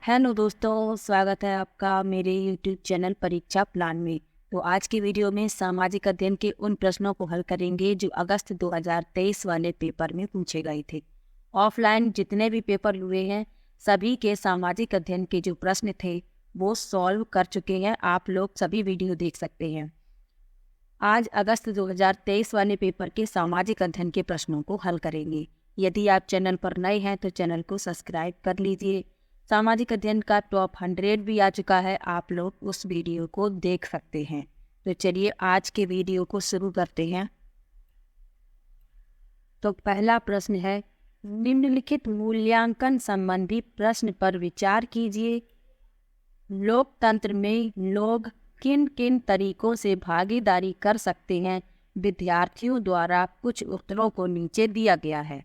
Hello दोस्तों, स्वागत है आपका मेरे YouTube चैनल परीक्षा प्लान में। तो आज की वीडियो में सामाजिक अध्ययन के उन प्रश्नों को हल करेंगे जो अगस्त 2023 वाले पेपर में पूछे गए थे। ऑफलाइन जितने भी पेपर हुए हैं सभी के सामाजिक अध्ययन के जो प्रश्न थे वो सॉल्व कर चुके हैं। आप लोग सभी वीडियो देख सकते हैं। आज अगस्त 2023 वाले पेपर के सामाजिक अध्ययन के प्रश्नों को हल करेंगे। यदि आप चैनल पर नए हैं तो चैनल को सब्सक्राइब कर लीजिए। सामाजिक अध्ययन का टॉप 100 भी आ चुका है, आप लोग उस वीडियो को देख सकते हैं। तो चलिए आज के वीडियो को शुरू करते हैं। तो पहला प्रश्न है, निम्नलिखित मूल्यांकन संबंधी प्रश्न पर विचार कीजिए। लोकतंत्र में लोग किन किन तरीकों से भागीदारी कर सकते हैं? विद्यार्थियों द्वारा कुछ उत्तरों को नीचे दिया गया है।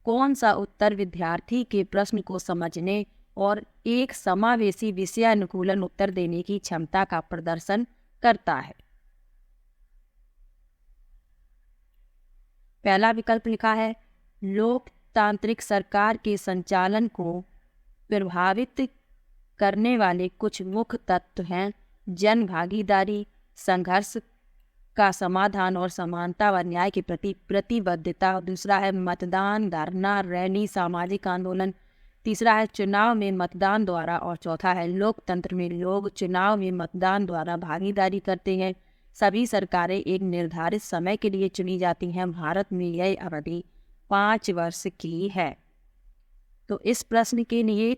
कौन सा उत्तर विद्यार्थी के प्रश्न को समझने और एक समावेशी विषयानुकूलन उत्तर देने की क्षमता का प्रदर्शन करता है? पहला विकल्प लिखा है, लोकतांत्रिक सरकार के संचालन को प्रभावित करने वाले कुछ मुख्य तत्व हैं जन भागीदारी, संघर्ष का समाधान और समानता व न्याय के प्रति प्रतिबद्धता। दूसरा है मतदान, धरना, रैली, सामाजिक आंदोलन। तीसरा है चुनाव में मतदान द्वारा और चौथा है लोकतंत्र में लोग चुनाव में मतदान द्वारा भागीदारी करते हैं। सभी सरकारें एक निर्धारित समय के लिए चुनी जाती हैं। भारत में यह अवधि 5 वर्ष की है। तो इस प्रश्न के लिए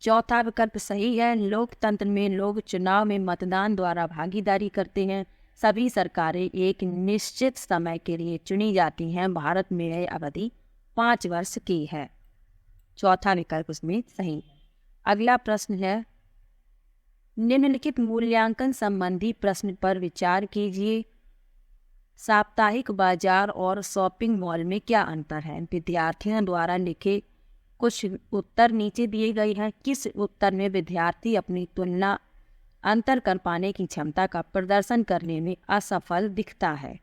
चौथा विकल्प सही है। लोकतंत्र में लोग चुनाव में मतदान द्वारा भागीदारी करते हैं। सभी सरकारें एक निश्चित समय के लिए चुनी जाती हैं। भारत में यह अवधि 5 वर्ष की है। चौथा विकल्प उसमें सही है। अगला प्रश्न है, निम्नलिखित मूल्यांकन संबंधी प्रश्न पर विचार कीजिए। साप्ताहिक बाजार और शॉपिंग मॉल में क्या अंतर है? विद्यार्थियों द्वारा लिखे कुछ उत्तर नीचे दिए गए हैं। किस उत्तर में विद्यार्थी अपनी तुलना अंतर कर पाने की क्षमता का प्रदर्शन करने में असफल दिखता है?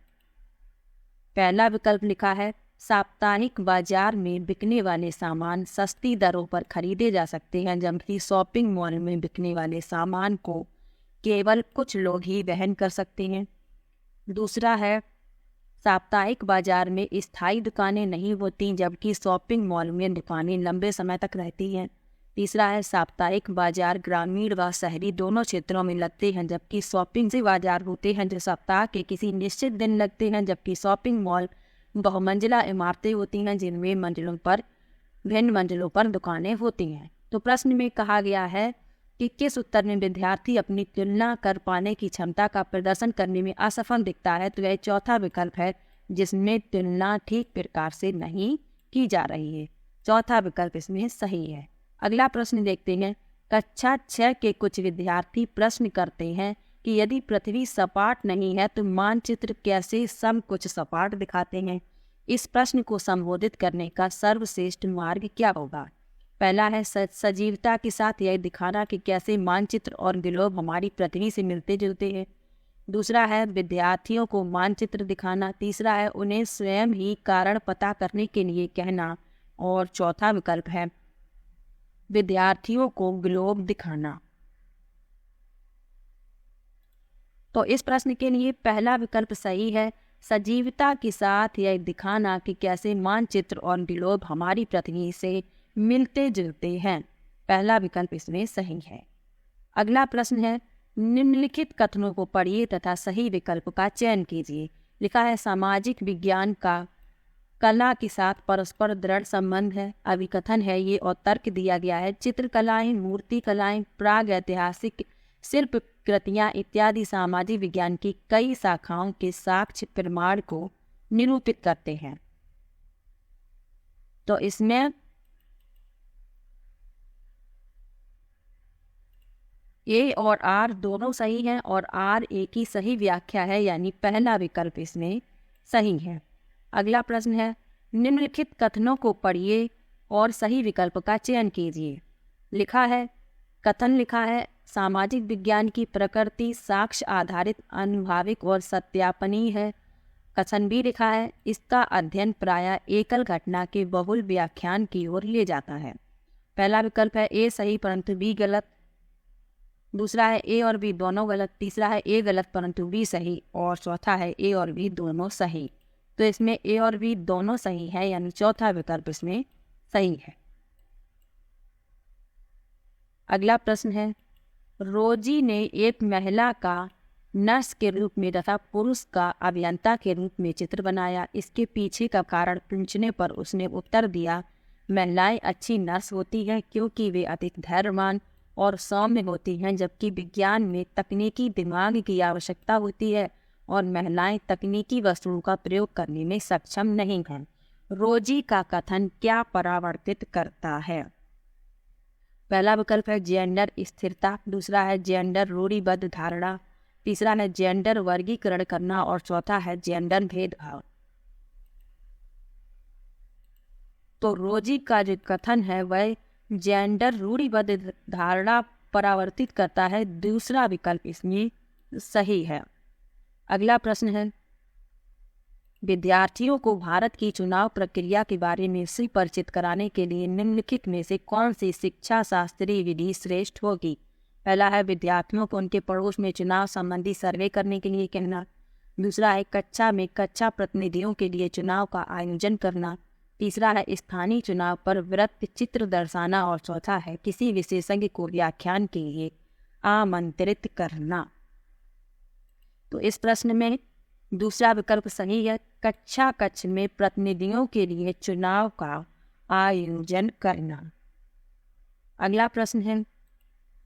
पहला विकल्प लिखा है, साप्ताहिक बाजार में बिकने वाले सामान सस्ती दरों पर खरीदे जा सकते हैं, जबकि शॉपिंग मॉल में बिकने वाले सामान को केवल कुछ लोग ही वहन कर सकते हैं। दूसरा है, साप्ताहिक बाजार में स्थायी दुकानें नहीं होती, जबकि शॉपिंग मॉल में दुकानें लंबे समय तक रहती हैं। तीसरा है, साप्ताहिक बाजार ग्रामीण व शहरी दोनों क्षेत्रों में लगते हैं, जबकि शॉपिंग से बाजार होते हैं जो सप्ताह के किसी निश्चित दिन लगते हैं। जबकि शॉपिंग मॉल बहुमंजिला इमारतें होती हैं जिनमें भिन्न मंजिलों पर दुकानें होती हैं। तो प्रश्न में कहा गया है कि किस उत्तर में विद्यार्थी अपनी तुलना कर पाने की क्षमता का प्रदर्शन करने में असफल दिखता है? तो यह चौथा विकल्प है, जिसमें तुलना ठीक प्रकार से नहीं की जा रही है। चौथा विकल्प इसमें सही है। अगला प्रश्न देखते हैं। कक्षा 6 के कुछ विद्यार्थी प्रश्न करते हैं कि यदि पृथ्वी सपाट नहीं है तो मानचित्र कैसे समकुच सपाट दिखाते हैं? इस प्रश्न को संबोधित करने का सर्वश्रेष्ठ मार्ग क्या होगा? पहला है, सजीवता के साथ यह दिखाना कि कैसे मानचित्र और ग्लोब हमारी पृथ्वी से मिलते जुलते हैं। दूसरा है, विद्यार्थियों को मानचित्र दिखाना। तीसरा है, उन्हें स्वयं ही कारण पता करने के लिए कहना। और चौथा विकल्प है, विद्यार्थियों को ग्लोब दिखाना। तो इस प्रश्न के लिए पहला विकल्प सही है, सजीवता के साथ यह दिखाना कि कैसे मानचित्र और ग्लोब हमारी पृथ्वी से मिलते जुलते हैं। पहला विकल्प इसमें सही है। अगला प्रश्न है, निम्नलिखित कथनों को पढ़िए तथा सही विकल्प का चयन कीजिए। लिखा है, सामाजिक विज्ञान का कला के साथ परस्पर दृढ़ संबंध है। अभिकथन है ये और तर्क दिया गया है। चित्रकलाएं, मूर्ति कलाएं, प्राग ऐतिहासिक शिल्प कृतियां इत्यादि सामाजिक विज्ञान की कई शाखाओं के साक्ष्य प्रमाण को निरूपित करते हैं। तो इसमें ए और आर दोनों सही हैं और आर ए की सही व्याख्या है, यानी पहला विकल्प इसमें सही है। अगला प्रश्न है, निम्नलिखित कथनों को पढ़िए और सही विकल्प का चयन कीजिए। कथन लिखा है, सामाजिक विज्ञान की प्रकृति साक्ष्य आधारित, अनुभाविक और सत्यापनीय है। कथन भी लिखा है, इसका अध्ययन प्रायः एकल घटना के बहुल व्याख्यान की ओर ले जाता है। पहला विकल्प है ए सही परंतु बी गलत, दूसरा है ए और बी दोनों गलत, तीसरा है ए गलत परंतु बी सही, और चौथा है ए और बी दोनों सही। तो इसमें ए और बी दोनों सही है, यानी चौथा विकल्प इसमें सही है। अगला प्रश्न है, रोजी ने एक महिला का नर्स के रूप में तथा पुरुष का अभियंता के रूप में चित्र बनाया। इसके पीछे का कारण पूछने पर उसने उत्तर दिया, महिलाएं अच्छी नर्स होती हैं क्योंकि वे अधिक धैर्यवान और सौम्य होती हैं, जबकि विज्ञान में तकनीकी दिमाग की आवश्यकता होती है और महिलाएं तकनीकी वस्तुओं का प्रयोग करने में सक्षम नहीं हैं। रोजी का कथन क्या परावर्तित करता है? पहला विकल्प है जेंडर स्थिरता, दूसरा है जेंडर रूढ़िबद्ध धारणा, तीसरा है जेंडर वर्गीकरण करना, और चौथा है जेंडर भेदभाव। तो रोजी का जो कथन है वह जेंडर रूढ़िबद्ध धारणा परावर्तित करता है, दूसरा विकल्प इसमें सही है। अगला प्रश्न है, विद्यार्थियों को भारत की चुनाव प्रक्रिया के बारे में सुपरिचित कराने के लिए निम्नलिखित में से कौन सी शिक्षा शास्त्रीय विधि श्रेष्ठ होगी? पहला है विद्यार्थियों को उनके पड़ोस में चुनाव संबंधी सर्वे करने के लिए कहना, दूसरा है कक्षा में कक्षा प्रतिनिधियों के लिए चुनाव का आयोजन करना, तीसरा है स्थानीय चुनाव पर वृत्त चित्र दर्शाना, और चौथा है किसी विशेषज्ञ को व्याख्यान के लिए आमंत्रित करना। तो इस प्रश्न में दूसरा विकल्प सही है, कक्षा कक्ष में प्रतिनिधियों के लिए चुनाव का आयोजन करना। अगला प्रश्न है,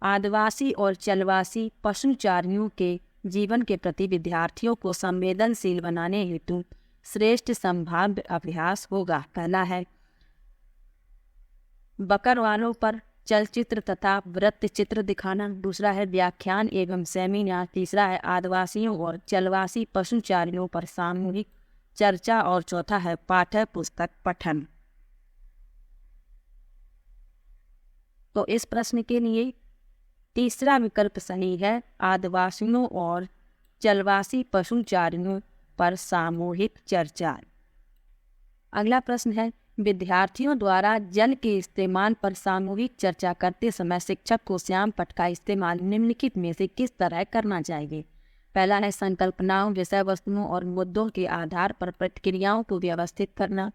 आदिवासी और चलवासी पशुचारियों के जीवन के प्रति विद्यार्थियों को संवेदनशील बनाने हेतु श्रेष्ठ संभाव्य अभ्यास होगा। पहला है बकरवालों पर चलचित्र तथा वृत्त चित्र दिखाना, दूसरा है व्याख्यान एवं सेमिनार, तीसरा है आदिवासियों और चलवासी पशुचारियों पर सामूहिक चर्चा, और चौथा है पाठ्य पुस्तक पठन। तो इस प्रश्न के लिए तीसरा विकल्प सही है, आदिवासियों और चलवासी पशुचारियों पर सामूहिक चर्चा। अगला प्रश्न है, विद्यार्थियों द्वारा जल के इस्तेमाल पर सामूहिक चर्चा करते समय शिक्षक को श्याम पट्ट का इस्तेमाल निम्नलिखित में से किस तरह करना चाहिए? पहला है संकल्पनाओं, विषय वस्तुओं और मुद्दों के आधार पर प्रतिक्रियाओं को व्यवस्थित करना,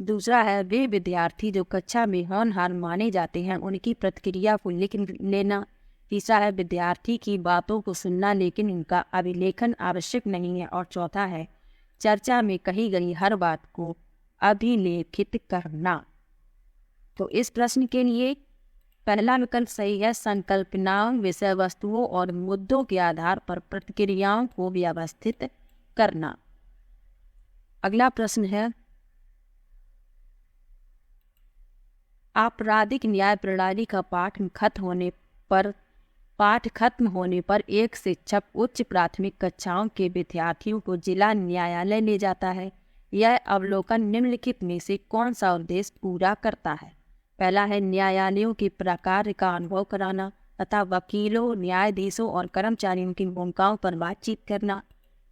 दूसरा है वे विद्यार्थी जो कक्षा में होनहार माने जाते हैं उनकी प्रतिक्रिया को लिख लेना, तीसरा है विद्यार्थी की बातों को सुनना लेकिन उनका अभिलेखन आवश्यक नहीं है, और चौथा है चर्चा में कही गई हर बात को अभिलेखित करना। तो इस प्रश्न के लिए पहला विकल्प सही है, संकल्पनाओं, विषय वस्तुओं और मुद्दों के आधार पर प्रतिक्रियाओं को व्यवस्थित करना। अगला प्रश्न है, आपराधिक न्याय प्रणाली का पाठ खत्म होने पर एक शिक्षक उच्च प्राथमिक कक्षाओं के विद्यार्थियों को जिला न्यायालय ले जाता है। यह अवलोकन निम्नलिखित में से कौन सा उद्देश्य पूरा करता है? पहला है न्यायालयों के प्रकार का अनुभव कराना तथा वकीलों, न्यायाधीशों और कर्मचारियों की भूमिकाओं पर बातचीत करना,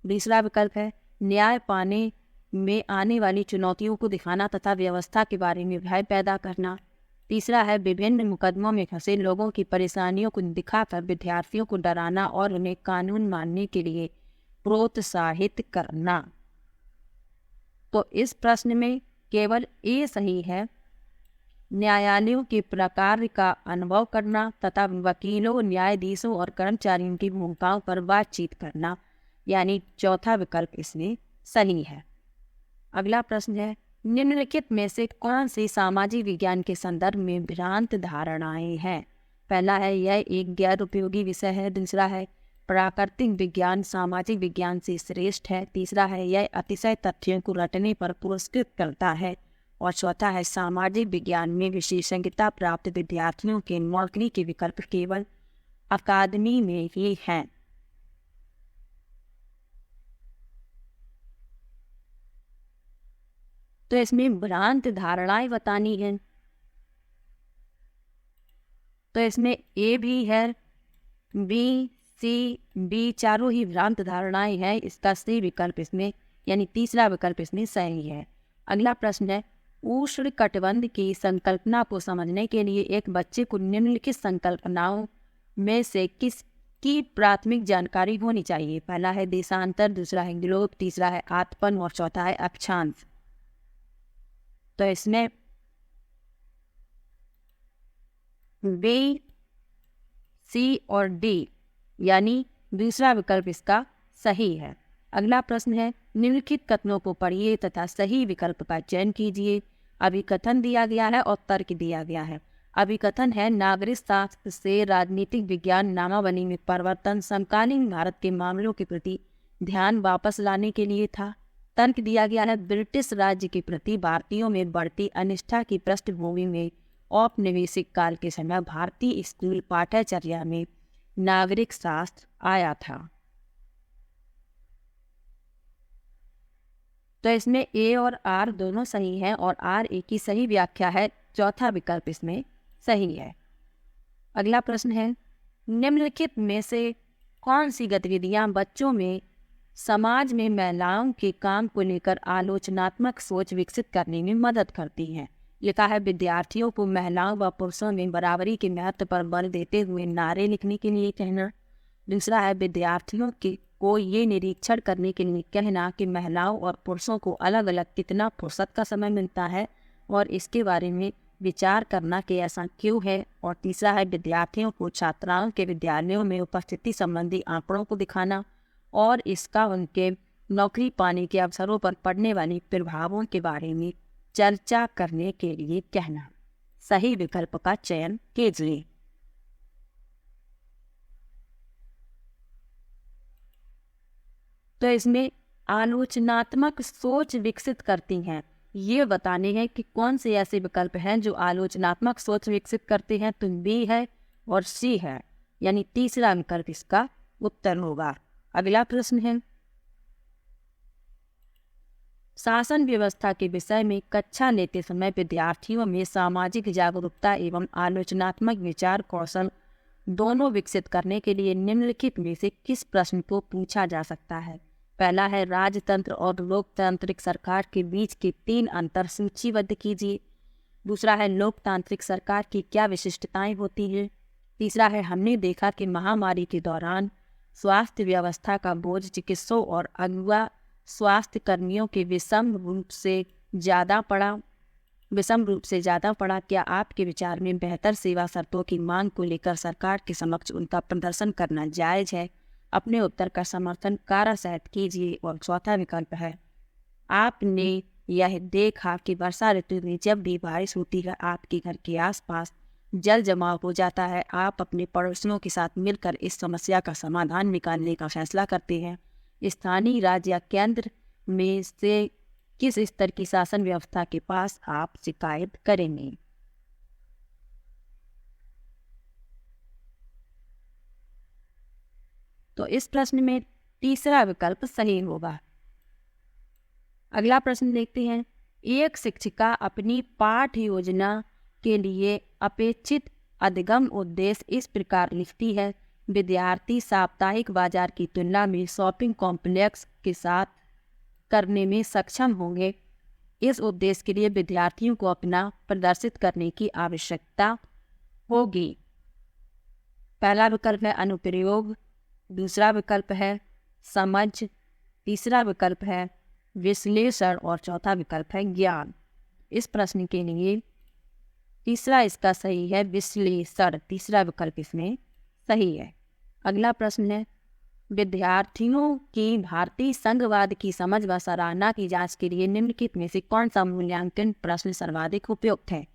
दूसरा विकल्प है न्याय पाने में आने वाली चुनौतियों को दिखाना तथा व्यवस्था के बारे में भय पैदा करना, तीसरा है विभिन्न मुकदमों में फंसे लोगों की परेशानियों को दिखाकर विद्यार्थियों को डराना और उन्हें कानून मानने के लिए प्रोत्साहित करना। तो इस प्रश्न में केवल ए सही है, न्यायालयों के प्रकार का अनुभव करना तथा वकीलों, न्यायाधीशों और कर्मचारियों की भूमिकाओं पर बातचीत करना, यानी चौथा विकल्प इसमें सही है। अगला प्रश्न है, निम्नलिखित में से कौन सी सामाजिक विज्ञान के संदर्भ में भ्रांत धारणाएं हैं? पहला है यह एक गैर उपयोगी विषय है, दूसरा है प्राकृतिक विज्ञान सामाजिक विज्ञान से श्रेष्ठ है, तीसरा है यह अतिशय तथ्यों को रटने पर पुरस्कृत करता है, और चौथा है सामाजिक विज्ञान में विशेषज्ञता प्राप्त विद्यार्थियों के नौकरी के विकल्प केवल अकादमी में ही हैं। तो इसमें भ्रांत धारणाएं बतानी है, तो इसमें ए भी है, बी, सी, डी चारों ही भ्रांत धारणाएं हैं। इसका सी विकल्प इसमें यानी तीसरा विकल्प इसमें सही है। अगला प्रश्न है, उष्ण कटिबंध की संकल्पना को समझने के लिए एक बच्चे को निम्नलिखित संकल्पनाओं में से किसकी प्राथमिक जानकारी होनी चाहिए? पहला है देशांतर, दूसरा है ग्लोब, तीसरा है आतपन और चौथा है अक्षांश। तो इसमें बी, सी और डी यानी दूसरा विकल्प इसका सही है। अगला प्रश्न है, निम्नलिखित कथनों को पढ़िए तथा सही विकल्प का चयन कीजिए। अभिकथन दिया गया है और तर्क दिया गया है। अभिकथन है, नागरिक शास्त्र से राजनीतिक विज्ञान नामावली में परिवर्तन समकालीन भारत के मामलों के प्रति ध्यान वापस लाने के लिए था। तर्क दिया गया है, ब्रिटिश राज्य के प्रति भारतीयों में बढ़ती अनिष्ठा की पृष्ठभूमि में औपनिवेशिक काल के समय भारतीय स्कूल पाठ्यचर्या में नागरिक शास्त्र आया था। तो इसमें ए और आर दोनों सही हैं और आर ए की सही व्याख्या है। चौथा विकल्प इसमें सही है। अगला प्रश्न है, निम्नलिखित में से कौन सी गतिविधियां बच्चों में समाज में महिलाओं के काम को लेकर आलोचनात्मक सोच विकसित करने में मदद करती हैं? लिखा है, विद्यार्थियों को महिलाओं व पुरुषों में बराबरी के महत्व पर बल देते हुए नारे लिखने के लिए कहना। दूसरा है, विद्यार्थियों को ये निरीक्षण करने के लिए कहना कि महिलाओं और पुरुषों को अलग अलग कितना फुर्सत का समय मिलता है और इसके बारे में विचार करना कि ऐसा क्यों है। और तीसरा है, विद्यार्थियों को छात्राओं के विद्यालयों में उपस्थिति संबंधी आंकड़ों को दिखाना और इसका उनके नौकरी पाने के अवसरों पर पड़ने वाले प्रभावों के बारे में चर्चा करने के लिए कहना। सही विकल्प का चयन कीजिए। तो इसमें आलोचनात्मक सोच विकसित करती हैं, ये बताने हैं कि कौन से ऐसे विकल्प हैं जो आलोचनात्मक सोच विकसित करते हैं। तो बी है और सी है, यानी तीसरा विकल्प इसका उत्तर होगा। अगला प्रश्न है, शासन व्यवस्था के विषय में कक्षा लेते समय विद्यार्थियों में सामाजिक जागरूकता एवं आलोचनात्मक विचार कौशल दोनों विकसित करने के लिए निम्नलिखित में से किस प्रश्न को पूछा जा सकता है? पहला है, राजतंत्र और लोकतांत्रिक सरकार के बीच के 3 अंतर सूचीबद्ध कीजिए। दूसरा है, लोकतांत्रिक सरकार की क्या विशिष्टताएं होती हैं? तीसरा है, हमने देखा कि महामारी के दौरान स्वास्थ्य व्यवस्था का बोझ चिकित्सकों और अगुआ स्वास्थ्य कर्मियों के विषम रूप से ज़्यादा पड़ा। क्या आपके विचार में बेहतर सेवा शर्तों की मांग को लेकर सरकार के समक्ष उनका प्रदर्शन करना जायज़ है? अपने उत्तर का समर्थन कारा सहित कीजिए। और चौथा विकल्प है, आपने यह देखा कि वर्षा ऋतु में जब भी बारिश होती है आपके घर के आसपास जल जमाव हो जाता है। आप अपने पड़ोसियों के साथ मिलकर इस समस्या का समाधान निकालने का फैसला करते हैं। स्थानीय, राज्य या केंद्र में से किस स्तर की शासन व्यवस्था के पास आप शिकायत करेंगे? तो इस प्रश्न में तीसरा विकल्प सही होगा। अगला प्रश्न देखते हैं, एक शिक्षिका अपनी पाठ योजना के लिए अपेक्षित अधिगम उद्देश्य इस प्रकार लिखती है। विद्यार्थी साप्ताहिक बाजार की तुलना में शॉपिंग कॉम्प्लेक्स के साथ करने में सक्षम होंगे। इस उद्देश्य के लिए विद्यार्थियों को अपना प्रदर्शित करने की आवश्यकता होगी। पहला विकल्प है अनुप्रयोग, दूसरा विकल्प है समझ, तीसरा विकल्प है विश्लेषण और चौथा विकल्प है ज्ञान। इस प्रश्न के लिए तीसरा इसका सही है, विश्लेषण। तीसरा विकल्प इसमें सही है। अगला प्रश्न है, विद्यार्थियों की भारतीय संघवाद की समझ व सराहना की जांच के लिए निम्नलिखित में से कौन सा मूल्यांकन प्रश्न सर्वाधिक उपयुक्त है?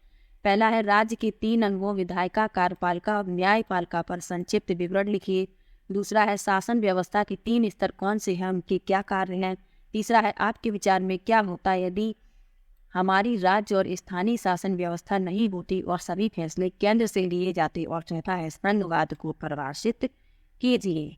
पहला है, राज्य के 3 अंगों विधायिका, कार्यपालिका और न्यायपालिका पर संक्षिप्त विवरण लिखिए। दूसरा है, शासन व्यवस्था के 3 स्तर कौन से हैं, उनके क्या कार्य हैं? तीसरा है, आपके विचार में क्या होता यदि हमारी राज्य और स्थानीय शासन व्यवस्था नहीं होती और सभी फैसले केंद्र से लिए जाते? और चौथा है, संघवाद को परिभाषित कीजिए।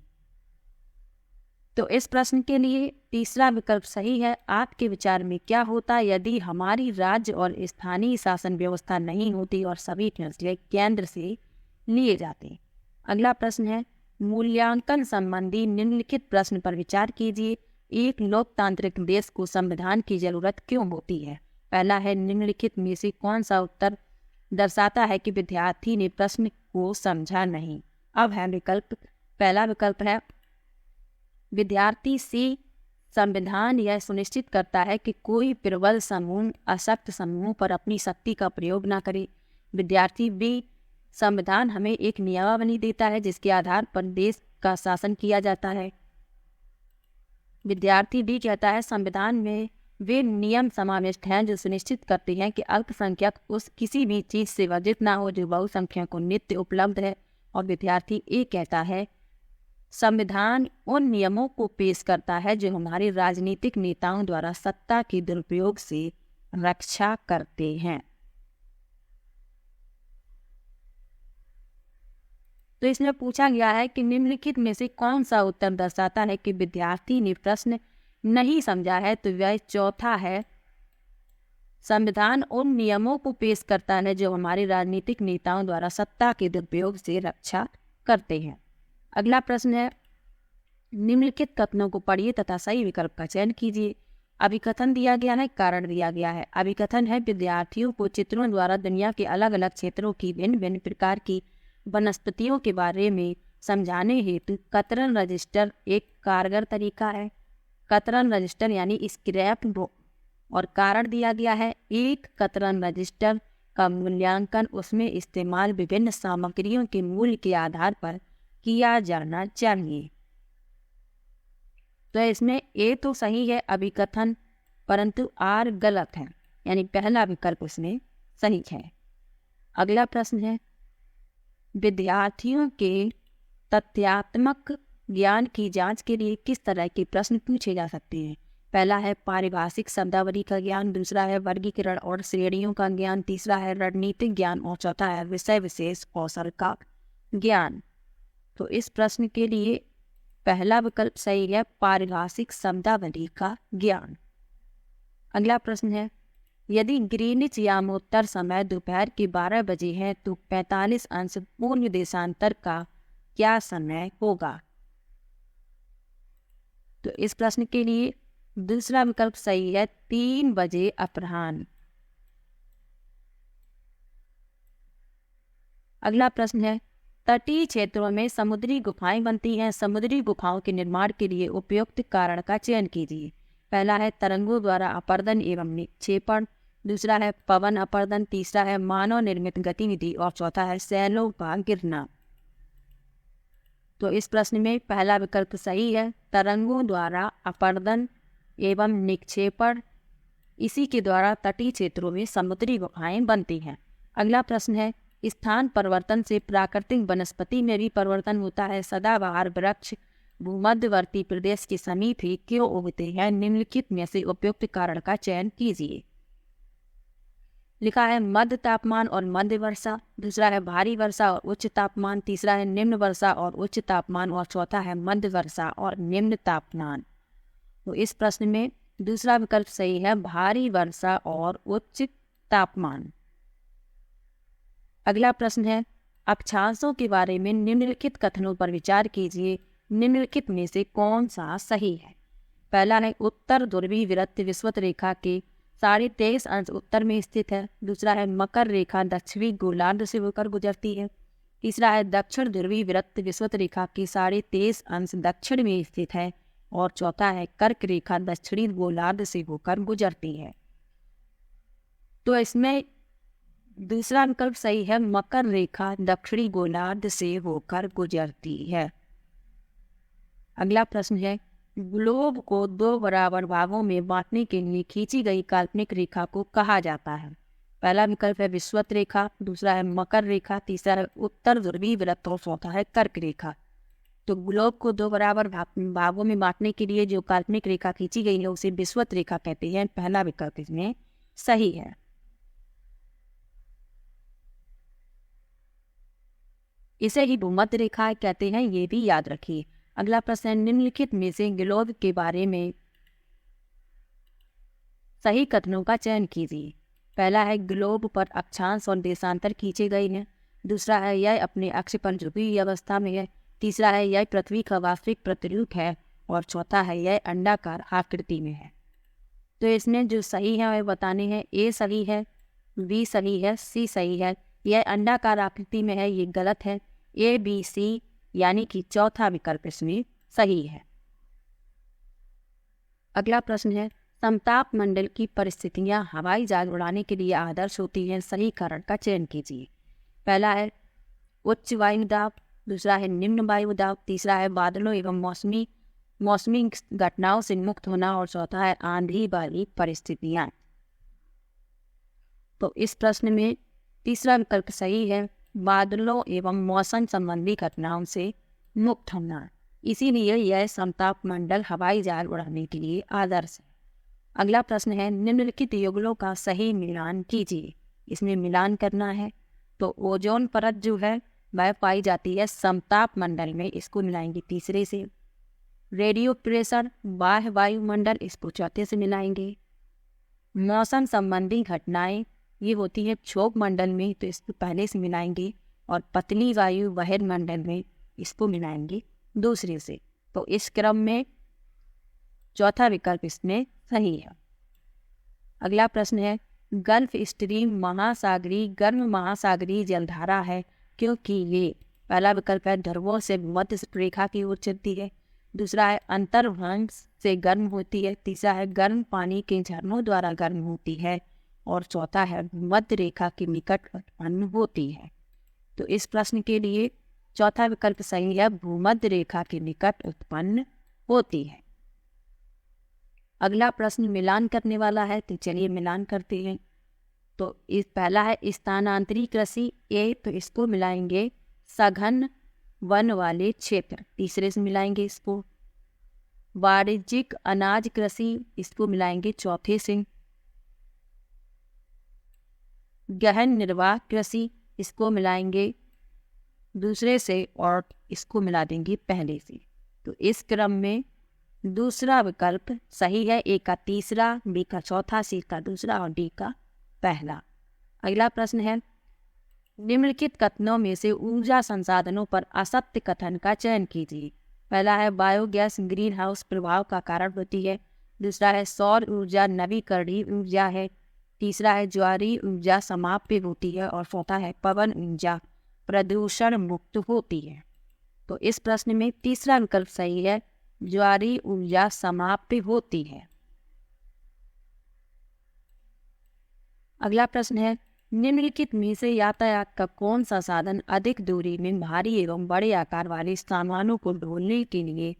तो इस प्रश्न के लिए तीसरा विकल्प सही है। आपके विचार में क्या होता यदि हमारी राज्य और स्थानीय शासन व्यवस्था नहीं होती और सभी फैसले केंद्र से लिए जाते? अगला प्रश्न है, मूल्यांकन संबंधी निम्नलिखित प्रश्न पर विचार कीजिए। एक लोकतांत्रिक देश को संविधान की जरूरत क्यों होती है? पहला है, निम्नलिखित में से कौन सा उत्तर दर्शाता है कि विद्यार्थी ने प्रश्न को समझा नहीं? अब है विकल्प। पहला विकल्प है, विद्यार्थी से संविधान यह सुनिश्चित करता है कि कोई प्रबल समूह अशक्त समूह पर अपनी शक्ति का प्रयोग न करे। विद्यार्थी बी, संविधान हमें एक नियमावली देता है जिसके आधार पर देश का शासन किया जाता है। विद्यार्थी बी कहता है, संविधान में वे नियम समाविष्ट हैं जो सुनिश्चित करते हैं कि अल्पसंख्यक उस किसी भी चीज से वंचित ना हो जो बहुसंख्यक को नित्य उपलब्ध है। और विद्यार्थी ए कहता है, संविधान उन नियमों को पेश करता है जो हमारे राजनीतिक नेताओं द्वारा सत्ता के दुरुपयोग से रक्षा करते हैं। तो इसमें पूछा गया है कि निम्नलिखित में से कौन सा उत्तर दर्शाता है कि विद्यार्थी ने प्रश्न नहीं समझा है? तो वह चौथा है, संविधान उन नियमों को पेश करता है जो हमारे राजनीतिक नेताओं द्वारा सत्ता के दुरुपयोग से रक्षा करते हैं। अगला प्रश्न है, निम्नलिखित कथनों को पढ़िए तथा सही विकल्प का चयन कीजिए। अभिकथन दिया गया है, कारण दिया गया है। अभिकथन है, विद्यार्थियों को चित्रों द्वारा दुनिया के अलग अलग क्षेत्रों की भिन्न भिन्न प्रकार की वनस्पतियों के बारे में समझाने हेतु कतरन रजिस्टर एक कारगर तरीका है। कतरन रजिस्टर यानी स्क्रैप बुक। और कारण दिया गया है, एक कतरन रजिस्टर का मूल्यांकन उसमें इस्तेमाल विभिन्न सामग्रियों के मूल्य के आधार पर किया जाना चाहिए। तो इसमें ए तो सही है अभिकथन, परंतु आर गलत है, यानी पहला विकल्प उसमें सही है। अगला प्रश्न है, विद्यार्थियों के तथ्यात्मक ज्ञान की जांच के लिए किस तरह के प्रश्न पूछे जा सकते हैं? पहला है पारिभाषिक शब्दावली का ज्ञान, दूसरा है वर्गीकरण और श्रेणियों का ज्ञान, तीसरा है रणनीतिक ज्ञान और चौथा है विषय विशेष कौशल का ज्ञान। तो इस प्रश्न के लिए पहला विकल्प सही है, पारिभाषिक शब्दावली का ज्ञान। अगला प्रश्न है, यदि ग्रीनिच यामोत्तर समय दोपहर के 12 बजे है तो 45 अंश पूर्व देशांतर का क्या समय होगा? तो इस प्रश्न के लिए दूसरा विकल्प सही है, 3 बजे अपराह्न। अगला प्रश्न है, तटीय क्षेत्रों में समुद्री गुफाएं बनती हैं, समुद्री गुफाओं के निर्माण के लिए उपयुक्त कारण का चयन कीजिए। पहला है तरंगों द्वारा अपर्दन एवं निक्षेपण, दूसरा है पवन अपर्दन, तीसरा है मानव निर्मित गतिविधि और चौथा है शैलों का गिरना। तो इस प्रश्न में पहला विकल्प सही है, तरंगों द्वारा अपर्दन एवं निक्षेपण, इसी के द्वारा तटीय क्षेत्रों में समुद्री गुफाएं बनती हैं। अगला प्रश्न है, स्थान परिवर्तन से प्राकृतिक वनस्पति में भी परिवर्तन होता है, सदाबहार वृक्ष भूमध्यवर्ती प्रदेश के समीप ही क्यों उगते हैं? निम्नलिखित में से उपयुक्त कारण का चयन कीजिए। लिखा है मध्य तापमान और मध्य वर्षा, दूसरा है भारी वर्षा और उच्च तापमान, तीसरा है निम्न वर्षा और उच्च तापमान और चौथा है मध्य वर्षा और निम्न तापमान। तो इस प्रश्न में दूसरा विकल्प सही है, भारी वर्षा और उच्च तापमान। अगला प्रश्न है, अक्षांशों के बारे में निम्नलिखित कथनों पर विचार कीजिए। निम्नलिखित में से कौन सा सही है? पहला है उत्तर ध्रुवीय वृत्त विषुवत रेखा के 23.5 अंश उत्तर में स्थित है, दूसरा है मकर रेखा दक्षिणी गोलार्ध से होकर गुजरती है, तीसरा है दक्षिण ध्रुवीय वृत्त विषुवत रेखा के 23.5 अंश दक्षिण में स्थित है और चौथा है कर्क रेखा दक्षिणी गोलार्ध से होकर गुजरती है। तो इसमें दूसरा विकल्प सही है, मकर रेखा दक्षिणी गोलार्ध से होकर गुजरती है। अगला प्रश्न है, ग्लोब को 2 बराबर भागों में बांटने के लिए खींची गई काल्पनिक रेखा को कहा जाता है। पहला विकल्प है विषुवत रेखा, दूसरा है मकर रेखा, तीसरा है उत्तर ध्रुवीय वृत्त और चौथा है कर्क रेखा। तो ग्लोब को 2 बराबर भागों में बांटने के लिए जो काल्पनिक रेखा खींची गई है उसे विषुवत रेखा कहते हैं। पहला विकल्प इसमें सही है। इसे ही भूमध्य रेखा कहते हैं, ये भी याद रखिए। अगला प्रश्न है, निम्नलिखित में से ग्लोब के बारे में सही कथनों का चयन कीजिए। पहला है ग्लोब पर अक्षांश और देशांतर खींचे गए हैं, दूसरा है यह अपने अक्ष पर ध्रुवीय अवस्था में है, तीसरा है यह पृथ्वी का वास्तविक प्रतिरूप है और चौथा है यह अंडाकार आकृति में है। तो इसमें जो सही है वह बताने हैं। ए सही है, बी सही है, सी सही है। यह अंडाकार आकृति में है, ये गलत है। ए बी सी यानी कि चौथा विकल्प इसमें सही है। अगला प्रश्न है, समताप मंडल की परिस्थितियां हवाई जहाज उड़ाने के लिए आदर्श होती हैं, सही कारण का चयन कीजिए। पहला है उच्च वायु दाब, दूसरा है निम्न वायु दाब, तीसरा है बादलों एवं मौसमी घटनाओं से मुक्त होना और चौथा है आंधी वाली परिस्थितियां। तो इस प्रश्न में तीसरा विकल्प सही है, बादलों एवं मौसम संबंधी घटनाओं से मुक्त होना। इसीलिए यह समताप मंडल हवाई जहाज उड़ाने के लिए आदर्श है। अगला प्रश्न है, निम्नलिखित युगलों का सही मिलान कीजिए। इसमें मिलान करना है। तो ओजोन परत जो है वह पाई जाती है समताप मंडल में, इसको मिलाएंगे तीसरे से। रेडियो प्रेशर बाह्य वायुमंडल, इसको चौथे से मिलाएंगे। मौसम संबंधी घटनाएं ये होती है क्षोभ मंडल में, तो इसको पहले से मिलाएंगे। और पतली वायु बहिर्मंडल में, इसको मिलाएंगे दूसरे से। तो इस क्रम में चौथा विकल्प इसमें सही है। अगला प्रश्न है, गल्फ स्ट्रीम महासागरीय गर्म महासागरीय जलधारा है क्योंकि ये, पहला विकल्प है ध्रुवों से मध्य रेखा की ओर चलती है, दूसरा है अंतर्भ्रंश से गर्म होती है, तीसरा है गर्म पानी के झरनों द्वारा गर्म होती है और चौथा है मध्य रेखा के निकट उत्पन्न होती है। तो इस प्रश्न के लिए चौथा विकल्प सही है, भूमध्य रेखा के निकट उत्पन्न होती है। अगला प्रश्न मिलान करने वाला है, तो चलिए मिलान करते हैं। तो इस पहला है स्थानांतरी कृषि ए, तो इसको मिलाएंगे सघन वन वाले क्षेत्र, तीसरे से मिलाएंगे इसको। वाणिज्यिक अनाज कृषि, इसको मिलाएंगे चौथे से। गहन निर्वाह कृषि, इसको मिलाएंगे दूसरे से और इसको मिला देंगे पहले से। तो इस क्रम में दूसरा विकल्प सही है, ए का तीसरा, बी का चौथा, सी का दूसरा और डी का पहला। अगला प्रश्न है, निम्नलिखित कथनों में से ऊर्जा संसाधनों पर असत्य कथन का चयन कीजिए। पहला है बायोगैस ग्रीन हाउस प्रभाव का कारण होती है, दूसरा है सौर ऊर्जा नवीकरणीय ऊर्जा है, तीसरा है ज्वारीय ऊर्जा समाप्य होती है और चौथा है पवन ऊर्जा प्रदूषण मुक्त होती है। तो इस प्रश्न में तीसरा विकल्प सही है, ज्वारीय ऊर्जा समाप्य होती है। अगला प्रश्न है, निम्नलिखित में से यातायात का कौन सा साधन अधिक दूरी में भारी एवं बड़े आकार वाले सामानों को ढोने के लिए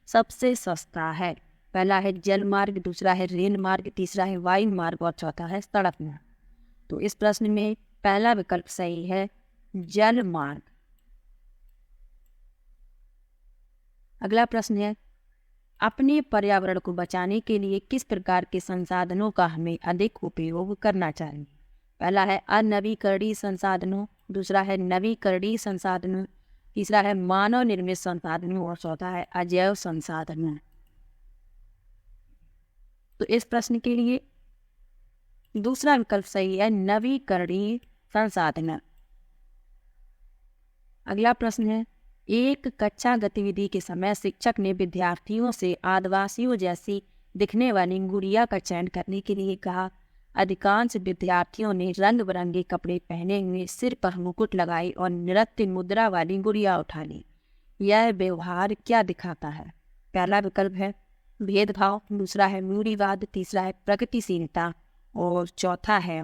सबसे सस्ता है। पहला है जल मार्ग, दूसरा है रेल मार्ग, तीसरा है वायु मार्ग और चौथा है सड़क मार्ग। तो इस प्रश्न में पहला विकल्प सही है, जल मार्ग। अगला प्रश्न है, अपने पर्यावरण को बचाने के लिए किस प्रकार के संसाधनों का हमें अधिक उपयोग करना चाहिए। पहला है अनवीकरणीय संसाधनों, दूसरा है नवीकरणीय संसाधनों, तीसरा है मानव निर्मित संसाधनों और चौथा है अजैव संसाधनों। तो इस प्रश्न के लिए दूसरा विकल्प सही है, नवीकरणीय संसाधन। अगला प्रश्न है, एक कक्षा गतिविधि के समय शिक्षक ने विद्यार्थियों से आदिवासियों जैसी दिखने वाली गुड़िया का चयन करने के लिए कहा। अधिकांश विद्यार्थियों ने रंग बिरंगे कपड़े पहने हुए, सिर पर मुकुट लगाई और नृत्य मुद्रा वाली गुड़िया उठा ली। यह व्यवहार क्या दिखाता है। पहला विकल्प है भेदभाव, दूसरा है मूढ़ीवाद, तीसरा है प्रगतिशीलता और चौथा है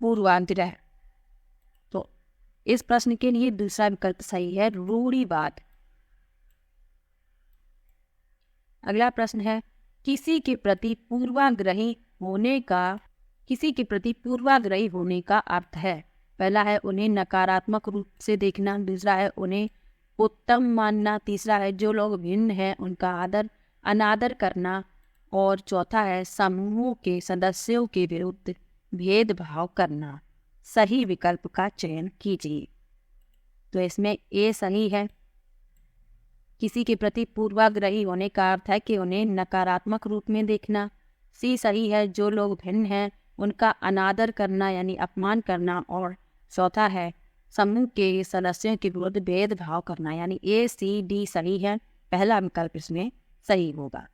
पूर्वाग्रह। तो इस प्रश्न के लिए दूसरा विकल्प सही है, रूढ़िवाद। अगला प्रश्न है, किसी के प्रति पूर्वाग्रही होने का अर्थ है। पहला है उन्हें नकारात्मक रूप से देखना, दूसरा है उन्हें उत्तम मानना, तीसरा है जो लोग भिन्न हैं उनका अनादर करना और चौथा है समूह के सदस्यों के विरुद्ध भेदभाव करना। सही विकल्प का चयन कीजिए। तो इसमें ए सही है, किसी के प्रति पूर्वाग्रही होने का अर्थ है कि उन्हें नकारात्मक रूप में देखना। सी सही है, जो लोग भिन्न हैं उनका अनादर करना यानी अपमान करना और चौथा है समूह के सदस्यों के विरुद्ध भेदभाव करना, यानी A, C, D सही है, पहला विकल्प इसमें सही होगा।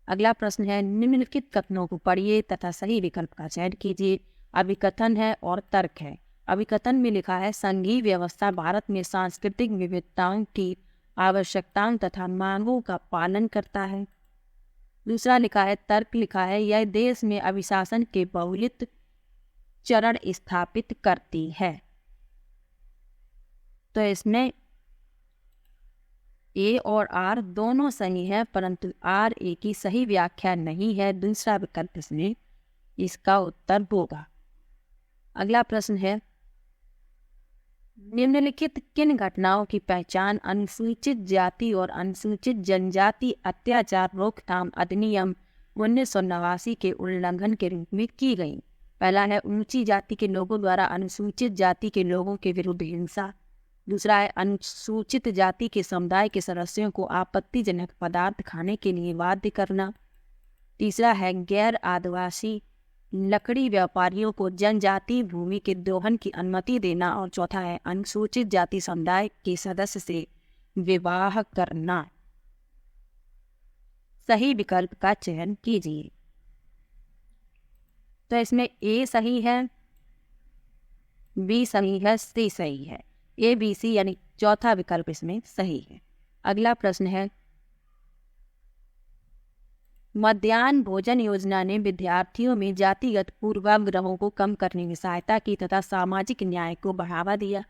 अगला प्रश्न है, निम्नलिखित कथनों को पढ़िए तथा सही विकल्प का चयन कीजिए। अभिकथन है और तर्क है। अभिकथन में लिखा है, संघीय व्यवस्था भारत में सांस्कृतिक विविधताओं की आवश्यकताओं तथा मांगों का पालन करता है। दूसरा लिखा है, तर्क लिखा है, यह देश में अभिशासन के बहुलित चरण स्थापित करती है। तो इसमें ए और आर दोनों सही है, परंतु आर ए की सही व्याख्या नहीं है। दूसरा विकल्प इसमें इसका उत्तर होगा। अगला प्रश्न है, निम्नलिखित किन घटनाओं की पहचान अनुसूचित जाति और अनुसूचित जनजाति अत्याचार रोकथाम अधिनियम 1989 के उल्लंघन के रूप में की गई? पहला है, ऊंची जाति के लोगों द्वारा अनुसूचित जाति के लोगों के विरुद्ध हिंसा। दूसरा है, अनुसूचित जाति के समुदाय के सदस्यों को आपत्तिजनक पदार्थ खाने के लिए बाध्य करना। तीसरा है, गैर आदिवासी लकड़ी व्यापारियों को जनजाति भूमि के दोहन की अनुमति देना। और चौथा है, अनुसूचित जाति समुदाय के सदस्य से विवाह करना। सही विकल्प का चयन कीजिए। तो इसमें ए सही है, बी सही है, सी सही है। ए, बी, सी यानी चौथा विकल्प इसमें सही है। अगला प्रश्न है, मध्याह्न भोजन योजना ने विद्यार्थियों में जातिगत पूर्वाग्रहों को कम करने में सहायता की तथा सामाजिक न्याय को बढ़ावा दिया।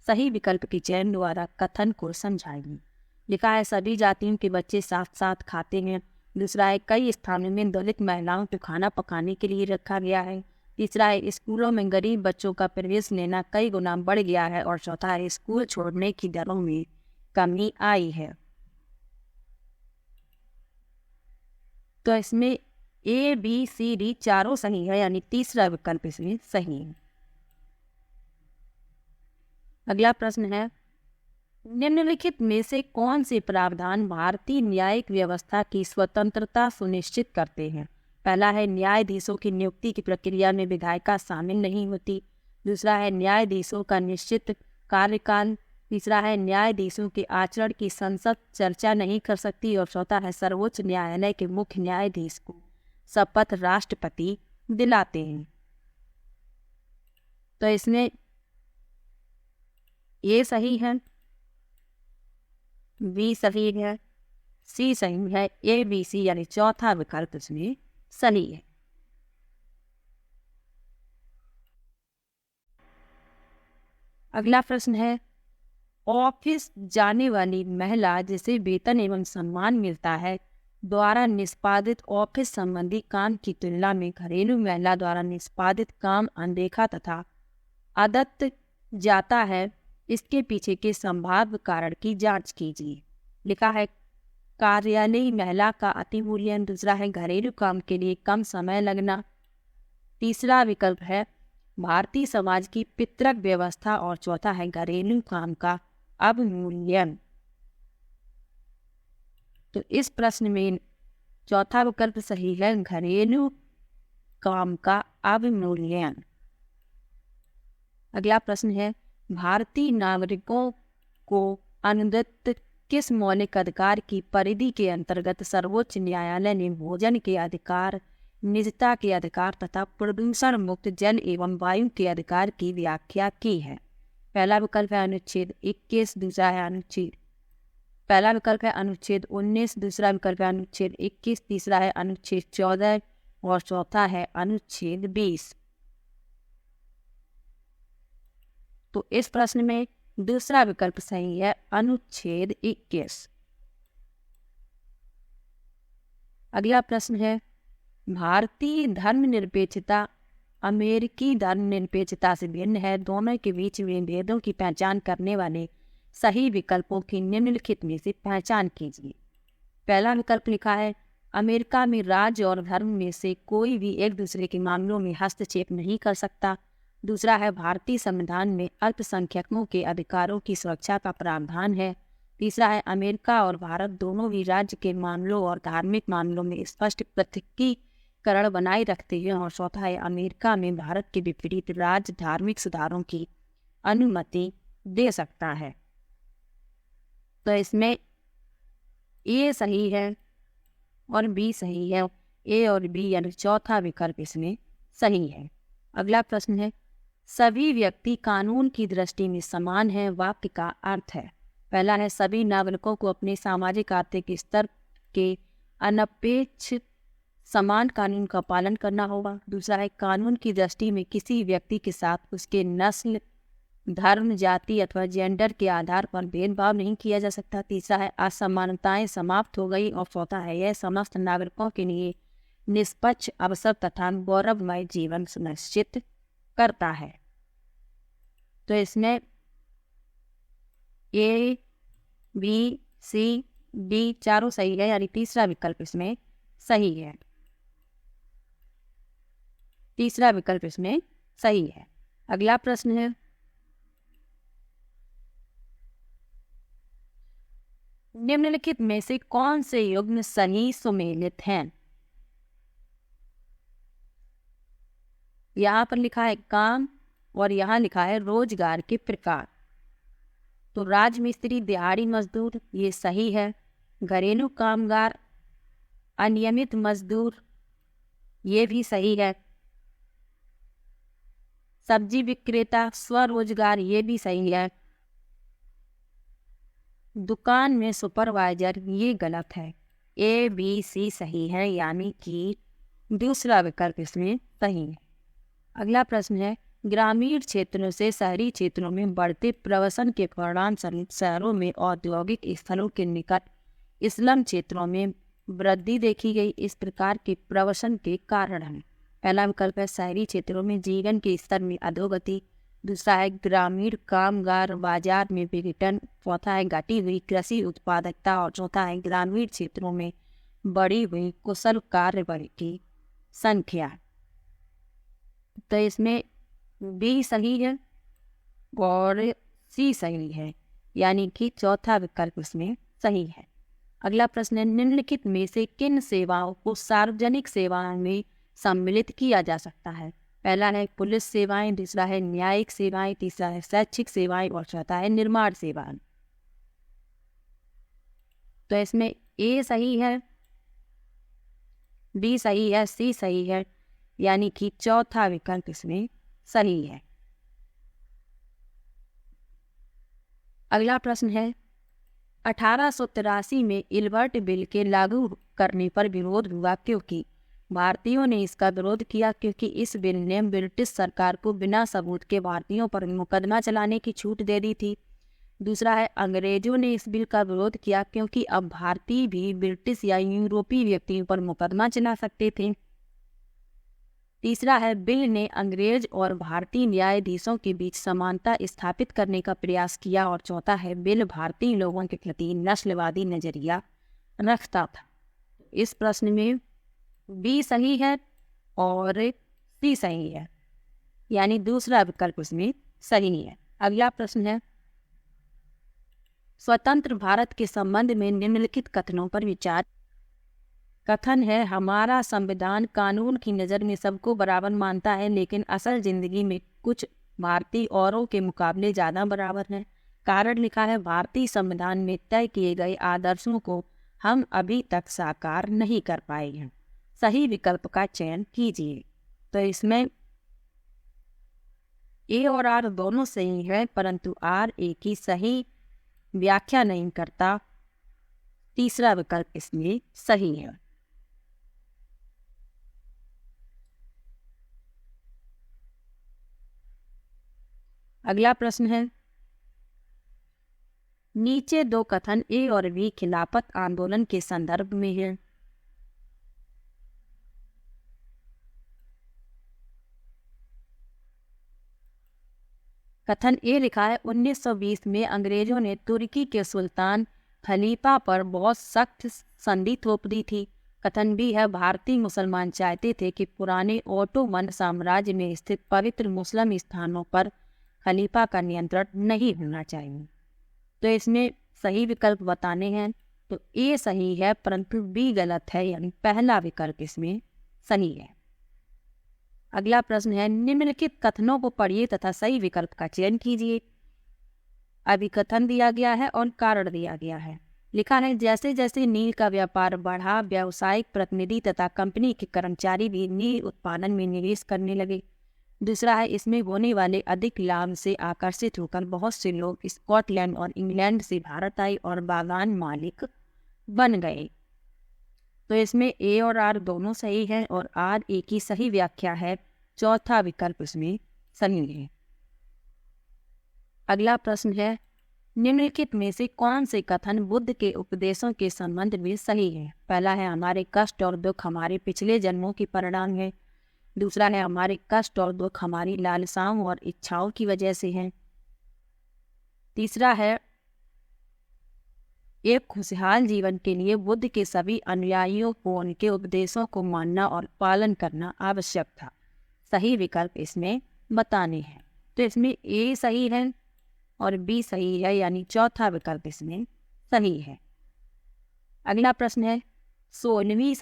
सही विकल्प के चयन द्वारा कथन को समझाइए। लिखा है, सभी जातियों के बच्चे साथ साथ खाते हैं। दूसरा है, कई स्थानों में दलित महिलाओं को खाना पकाने के लिए रखा गया है। तीसरा है, स्कूलों में गरीब बच्चों का प्रवेश लेना कई गुना बढ़ गया है। और चौथा है, स्कूल छोड़ने की दरों में कमी आई है। तो इसमें ए, बी, सी, डी चारों सही है, यानी तीसरा विकल्प इसमें सही है। अगला प्रश्न है, निम्नलिखित में से कौन से प्रावधान भारतीय न्यायिक व्यवस्था की स्वतंत्रता सुनिश्चित करते हैं? पहला है, न्यायाधीशों की नियुक्ति की प्रक्रिया में विधायिका शामिल नहीं होती। दूसरा है, न्यायाधीशों का निश्चित कार्यकाल। तीसरा है, न्यायाधीशों के आचरण की संसद चर्चा नहीं कर सकती। और चौथा है, सर्वोच्च न्यायालय के मुख्य न्यायाधीश को शपथ राष्ट्रपति दिलाते हैं। तो इसमें ए सही है, बी सही है, सी सही है, ए, बी, सी यानी चौथा विकल्प इसमें सही है। अगला प्रश्न है, ऑफिस जाने वाली महिला जिसे वेतन एवं सम्मान मिलता है द्वारा निष्पादित ऑफिस संबंधी काम की तुलना में घरेलू महिला द्वारा निष्पादित काम अनदेखा तथा आदत जाता है, इसके पीछे के संभाव्य कारण की जांच कीजिए। लिखा है, कार्यालयी महिला का अतिमूल्यन। दूसरा है, घरेलू काम के लिए कम समय लगना। तीसरा विकल्प है, भारतीय समाज की पितृक व्यवस्था। और चौथा है, घरेलू काम का अवमूल्यन। तो इस प्रश्न में चौथा विकल्प सही है, घरेलू काम का अवमूल्यन। अगला प्रश्न है, भारतीय नागरिकों को अनुदत्त किस मौलिक अधिकार की परिधि के अंतर्गत सर्वोच्च न्यायालय ने भोजन के अधिकार, निजता के अधिकार तथा प्रदूषण मुक्त जल एवं वायु के अधिकार की व्याख्या की है? पहला विकल्प है अनुच्छेद 21, दूसरा है अनुच्छेद पहला विकल्प है अनुच्छेद 19, दूसरा विकल्प है अनुच्छेद 21, तीसरा है अनुच्छेद 14 और चौथा है अनुच्छेद 20। तो इस प्रश्न में दूसरा विकल्प सही है, अनुच्छेद 21। अगला प्रश्न है, भारतीय धर्मनिरपेक्षता अमेरिकी धर्मनिरपेक्षता से भिन्न है। दोनों के बीच में भेदों की पहचान करने वाले सही विकल्पों की निम्नलिखित में से पहचान कीजिए। पहला विकल्प लिखा है, अमेरिका में राज्य और धर्म में से कोई भी एक दूसरे के मामलों में हस्तक्षेप नहीं कर सकता। दूसरा है, भारतीय संविधान में अल्पसंख्यकों के अधिकारों की सुरक्षा का प्रावधान है। तीसरा है, अमेरिका और भारत दोनों भी राज्य के मामलों और धार्मिक मामलों में स्पष्ट पृथकीकरण बनाए रखते हैं। और चौथा है, अमेरिका में भारत के विपरीत राज्य धार्मिक सुधारों की अनुमति दे सकता है। तो इसमें ए सही है और बी सही है। ए और बी यानी चौथा विकल्प इसमें सही है। अगला प्रश्न है, सभी व्यक्ति कानून की दृष्टि में समान हैं, वाक्य का अर्थ है। पहला है, सभी नागरिकों को अपने सामाजिक आर्थिक स्तर के अनपेक्ष समान कानून का पालन करना होगा। दूसरा है, कानून की दृष्टि में किसी व्यक्ति के साथ उसके नस्ल, धर्म, जाति अथवा जेंडर के आधार पर भेदभाव नहीं किया जा सकता। तीसरा है, असमानताएं समाप्त हो गई। और चौथा है, यह समस्त नागरिकों के लिए निष्पक्ष अवसर तथा गौरवमय जीवन सुनिश्चित करता है। तो इसमें ए, बी, सी, डी चारों सही है, यानी तीसरा विकल्प इसमें सही है। तीसरा विकल्प इसमें सही है। अगला प्रश्न है, निम्नलिखित में से कौन से युग्म सही सुमेलित हैं? यहाँ पर लिखा है काम और यहाँ लिखा है रोजगार के प्रकार। तो राजमिस्त्री, दिहाड़ी मजदूर, ये सही है। घरेलू कामगार, अनियमित मजदूर, ये भी सही है। सब्जी विक्रेता, स्वरोजगार, ये भी सही है। दुकान में सुपरवाइजर, ये गलत है। ए, बी, सी सही है, यानी कि दूसरा विकल्प इसमें सही है। अगला प्रश्न है, ग्रामीण क्षेत्रों से शहरी क्षेत्रों में बढ़ते प्रवसन के परिणामस्वरूप शहरों में औद्योगिक स्थलों के निकट स्लम क्षेत्रों में वृद्धि देखी गई। इस प्रकार के प्रवसन के कारण है। पहला विकल्प है, शहरी क्षेत्रों में जीवन के स्तर में अधोगति। दूसरा है, ग्रामीण कामगार बाजार में विघटन। चौथा है, घटी हुई कृषि उत्पादकता। और चौथा है, ग्रामीण क्षेत्रों में बढ़ी हुई कुशल कार्य बल की संख्या। तो इसमें बी सही है और सी सही है, यानी कि चौथा विकल्प इसमें सही है। अगला प्रश्न है, निम्नलिखित में से किन सेवाओं को सार्वजनिक सेवाओं में सम्मिलित किया जा सकता है? पहला है पुलिस सेवाएं, दूसरा है न्यायिक सेवाएं, तीसरा है शैक्षिक सेवाएं और चौथा है निर्माण सेवाएं। तो इसमें ए सही है, बी सही है, सी सही है, यानी कि चौथा विकल्प इसमें सही है। अगला प्रश्न है, 1883 में इल्बर्ट बिल के लागू करने पर विरोध हुआ क्योंकि? भारतीयों ने इसका विरोध किया क्योंकि इस बिल ने ब्रिटिश सरकार को बिना सबूत के भारतीयों पर मुकदमा चलाने की छूट दे दी थी। दूसरा है, अंग्रेजों ने इस बिल का विरोध किया क्योंकि अब भारतीय भी ब्रिटिश या यूरोपीय व्यक्तियों पर मुकदमा चला सकते थे। तीसरा है, बिल ने अंग्रेज और भारतीय न्यायाधीशों के बीच समानता स्थापित करने का प्रयास किया। और चौथा है, बिल भारतीय लोगों के प्रति नस्लवादी नजरिया रखता था। इस प्रश्न में बी सही है और सी सही है, यानी दूसरा विकल्प उसमें सही है। अगला प्रश्न है, स्वतंत्र भारत के संबंध में निम्नलिखित कथनों पर विचार। कथन है, हमारा संविधान कानून की नज़र में सबको बराबर मानता है, लेकिन असल जिंदगी में कुछ भारतीय औरों के मुकाबले ज़्यादा बराबर हैं। कारण लिखा है, भारतीय संविधान में तय किए गए आदर्शों को हम अभी तक साकार नहीं कर पाए हैं। सही विकल्प का चयन कीजिए। तो इसमें ए और आर दोनों सही है, परंतु आर ए की सही व्याख्या नहीं करता। तीसरा विकल्प इसमें सही है। अगला प्रश्न है, नीचे दो कथन ए और बी खिलाफत आंदोलन के संदर्भ में है। कथन ए लिखा है, 1920 में अंग्रेजों ने तुर्की के सुल्तान खलीफा पर बहुत सख्त संधि थोप दी थी। कथन बी है, भारतीय मुसलमान चाहते थे कि पुराने ओटोमन साम्राज्य में स्थित पवित्र मुस्लिम स्थानों पर खलीफा का नियंत्रण नहीं होना चाहिए। तो इसमें सही विकल्प बताने हैं। तो ए सही है, परंतु बी गलत है, यानी पहला विकल्प इसमें सही है। अगला प्रश्न है, निम्नलिखित कथनों को पढ़िए तथा सही विकल्प का चयन कीजिए। अभिकथन दिया गया है और कारण दिया गया है। लिखा है जैसे जैसे नील का व्यापार बढ़ा, व्यावसायिक प्रतिनिधि तथा कंपनी के कर्मचारी भी नील उत्पादन में निवेश करने लगे। दूसरा है इसमें होने वाले अधिक लाभ से आकर्षित होकर बहुत से लोग स्कॉटलैंड और इंग्लैंड से भारत आए और बागान मालिक बन गए। तो इसमें ए और आर दोनों सही है और आर ए की सही व्याख्या है। चौथा विकल्प इसमें सही है। अगला प्रश्न है निम्नलिखित में से कौन से कथन बुद्ध के उपदेशों के संबंध में सही है? पहला है हमारे कष्ट और दुख हमारे पिछले जन्मों के परिणाम है। दूसरा है हमारे कष्ट और दुख हमारी लालसाओं और इच्छाओं की वजह से है। तीसरा है एक खुशहाल जीवन के लिए बुद्ध के सभी अनुयायियों को उनके उपदेशों को मानना और पालन करना आवश्यक था। सही विकल्प इसमें बताने हैं। तो इसमें ए सही है और बी सही है, यानी चौथा विकल्प इसमें सही है। अगला प्रश्न है 16वीं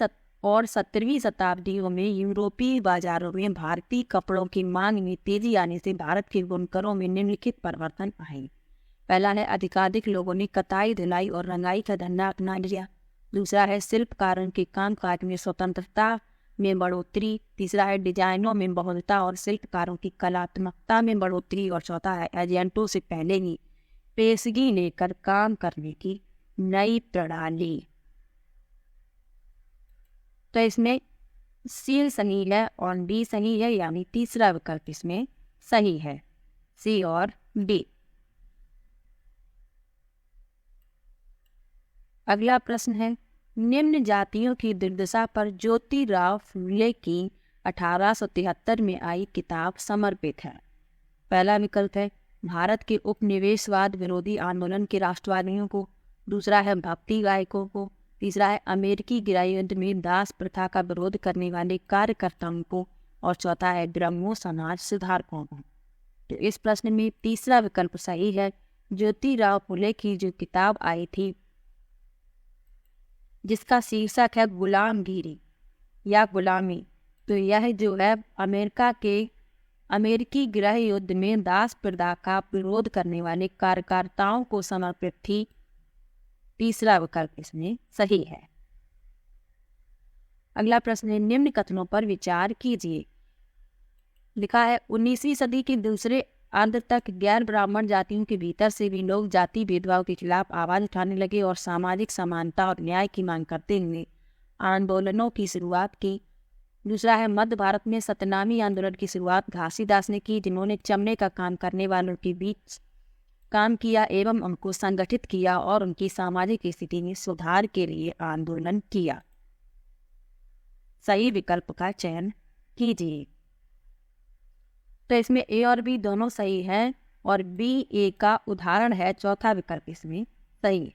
और 17वीं शताब्दियों में यूरोपीय बाजारों में भारतीय कपड़ों की मांग में तेजी आने से भारत के बुनकरों में निम्नलिखित परिवर्तन आए। पहला है अधिकाधिक लोगों ने कताई, धुलाई और रंगाई का धंधा अपना लिया। दूसरा है शिल्पकारों के कामकाज में स्वतंत्रता में बढ़ोतरी। तीसरा है डिजाइनों में बहुलता और शिल्पकारों की कलात्मकता में बढ़ोतरी। और चौथा है एजेंटों से पहले ही पेशगी लेकर काम करने की नई प्रणाली। तो इसमें सी सही है और डी सही है, यानी तीसरा विकल्प इसमें सही है, सी और डी। अगला प्रश्न है निम्न जातियों की दुर्दशा पर ज्योतिराव फुले की 1873 में आई किताब समर्पित है। पहला विकल्प है भारत के उपनिवेशवाद विरोधी आंदोलन के राष्ट्रवादियों को। दूसरा है भक्ति गायकों को। तीसरा है अमेरिकी गृहयुद्ध में दास प्रथा का विरोध करने वाले कार्यकर्ताओं को। और चौथा है ब्रह्मो समाज सुधारकों को। तो इस प्रश्न में तीसरा विकल्प सही है। ज्योतिराव फुले की जो किताब आई थी जिसका शीर्षक है गुलामगिरी या गुलामी, तो यह जो है अमेरिकी गृह युद्ध में दास प्रथा का विरोध करने वाले कार्यकर्ताओं को समर्पित थी। तीसरा विकल्प इसमें सही है। अगला प्रश्न है निम्न कथनों पर विचार कीजिए। लिखा है 19वीं सदी के दूसरे अर्ध तक गैर ब्राह्मण जातियों के भीतर से भी लोग जाति भेदभाव के खिलाफ आवाज उठाने लगे और सामाजिक समानता और न्याय की मांग करते हुए आंदोलनों की शुरुआत की। दूसरा है मध्य भारत में सतनामी आंदोलन की शुरुआत घासीदास ने की, जिन्होंने चमड़े का काम करने वालों के बीच काम किया एवं उनको संगठित किया और उनकी सामाजिक स्थिति में सुधार के लिए आंदोलन किया। सही विकल्प का चयन कीजिए। तो इसमें ए और बी दोनों सही है और बी ए का उदाहरण है। चौथा विकल्प इसमें सही है।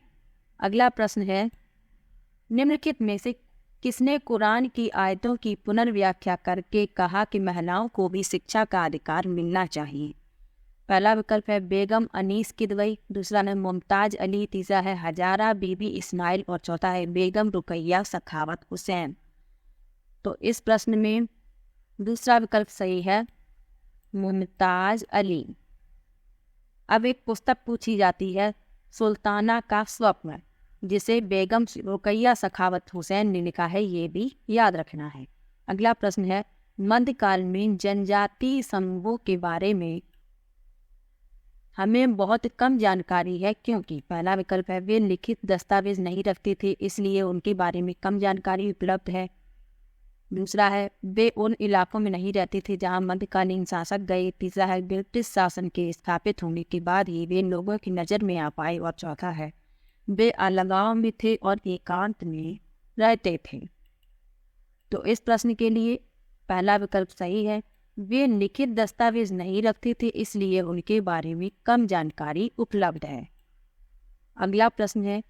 अगला प्रश्न है निम्नलिखित में से किसने कुरान की आयतों की पुनर्व्याख्या करके कहा कि महिलाओं को भी शिक्षा का अधिकार मिलना चाहिए? पहला विकल्प है बेगम अनीस किदवई। दूसरा है मुमताज अली। तीसरा है हजारा बीबी इस्माइल और चौथा है बेगम रुकैया सखावत हुसैन। तो इस प्रश्न में दूसरा विकल्प सही है, मुमताज अली। अब एक पुस्तक पूछी जाती है सुल्ताना का स्वप्न, जिसे बेगम रुकैया सखावत हुसैन ने लिखा है, ये भी याद रखना है। अगला प्रश्न है मध्यकाल में जनजातीय समूहों के बारे में हमें बहुत कम जानकारी है, क्योंकि पहला विकल्प है वे लिखित दस्तावेज नहीं रखते थे इसलिए उनके बारे में कम जानकारी उपलब्ध है। दूसरा है वे उन इलाकों में नहीं रहते थे जहां मध्यकालीन शासक गए। तीसरा है ब्रिटिश शासन के स्थापित होने के बाद ही वे लोगों की नज़र में आ पाए। और चौथा है वे अलगाव में थे और एकांत में रहते थे। तो इस प्रश्न के लिए पहला विकल्प सही है, वे लिखित दस्तावेज नहीं रखते थे इसलिए उनके बारे में कम जानकारी उपलब्ध है। अगला प्रश्न है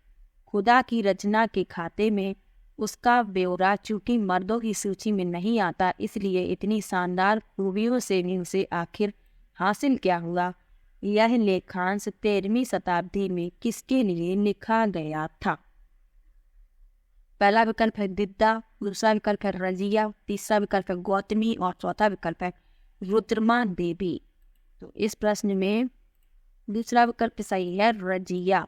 खुदा की रचना के खाते में उसका ब्यौरा चूंकि मर्दों की सूची में नहीं आता इसलिए इतनी शानदार खूबियों से भी उसे आखिर हासिल क्या हुआ? यह लेखांश 13वीं शताब्दी में किसके लिए लिखा गया था? पहला विकल्प है दिद्दा। दूसरा विकल्प है रजिया। तीसरा विकल्प है गौतमी और चौथा विकल्प है रुद्रमा देवी। तो इस प्रश्न में दूसरा विकल्प सही है रजिया।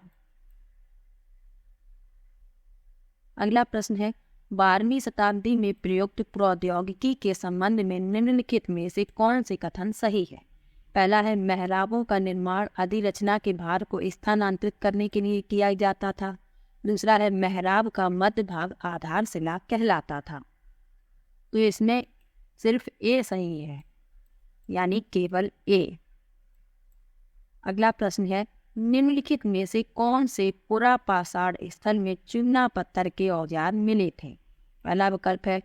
अगला प्रश्न है 12वीं शताब्दी में प्रयुक्त प्रौद्योगिकी के संबंध में निम्नलिखित में से कौन से कथन सही है। पहला है मेहराबों का निर्माण अधिरचना के भार को स्थानांतरित करने के लिए किया जाता था। दूसरा है मेहराब का मध्य भाग आधारशिला कहलाता था। तो इसमें सिर्फ ए सही है, यानी केवल ए। अगला प्रश्न है निम्नलिखित में से कौन से पुरापाषाण स्थल में चूना पत्थर के औजार मिले थे। पहला विकल्प है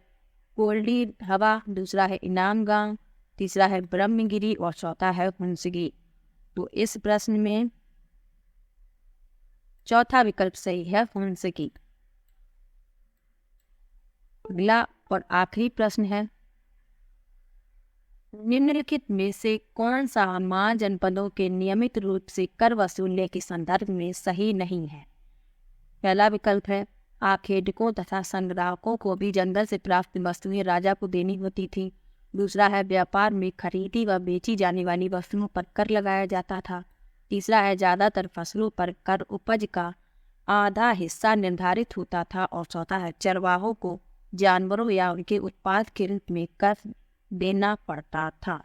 कोल्डी हवा, दूसरा है इनाम गांव, तीसरा है ब्रह्मगिरी और चौथा है हुंसगी। तो इस प्रश्न में चौथा विकल्प सही है हुंसगी। अगला और आखिरी प्रश्न है निम्नलिखित में से कौन सा महाजनपदों के नियमित रूप से कर वसूलने के संदर्भ में सही नहीं है। पहला विकल्प है आखेडकों तथा संग्राहकों को भी जंगल से प्राप्त वस्तुएं राजा को देनी होती थी। दूसरा है व्यापार में खरीदी व बेची जाने वाली वस्तुओं पर कर लगाया जाता था। तीसरा है ज्यादातर फसलों पर कर उपज का आधा हिस्सा निर्धारित होता था। और चौथा है चरवाहों को जानवरों या उनके उत्पाद के रूप में कर देना पड़ता था।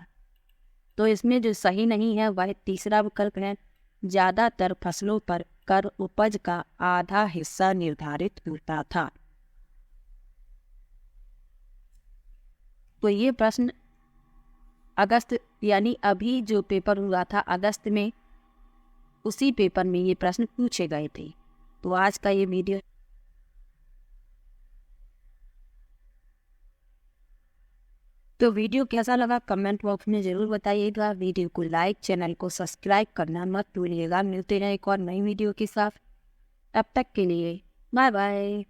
तो इसमें जो सही नहीं है वह तीसरा विकल्प है ज्यादातर फसलों पर कर उपज का आधा हिस्सा निर्धारित होता था। तो ये प्रश्न अगस्त यानी अभी जो पेपर हुआ था अगस्त में, उसी पेपर में ये प्रश्न पूछे गए थे। तो आज का ये वीडियो कैसा लगा कमेंट बॉक्स में ज़रूर बताइएगा। वीडियो को लाइक, चैनल को सब्सक्राइब करना मत भूलिएगा। मिलते हैं एक और नई वीडियो के साथ। तब तक के लिए बाय बाय।